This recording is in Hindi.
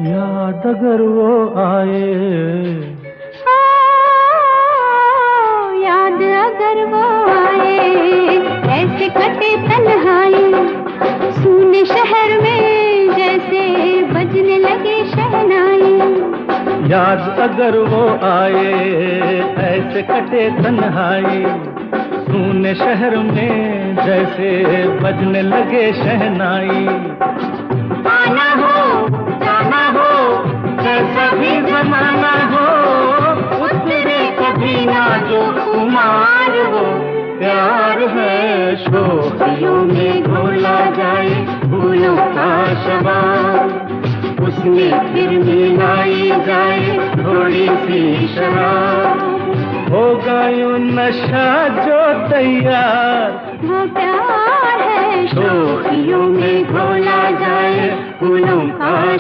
याद अगर वो आए, याद अगर वो आए, ऐसे कटे तन्हाई, सूने शहर में जैसे बजने लगे शहनाई। याद अगर वो आए, ऐसे कटे तन्हाई, सूने शहर में जैसे बजने लगे शहनाई। आना हो जाना हो, जैसा भी जमाना हो, उतरे कभी ना जो खुमार हो। प्यार है शोखियों में घोला जाए फूलों का शबाब, उसमें फिर मिलाई जाए थोड़ी सी शराब। होगा यूं नशा जो तैयार, वो प्यार है शोखियों में घोला जाए फूलों का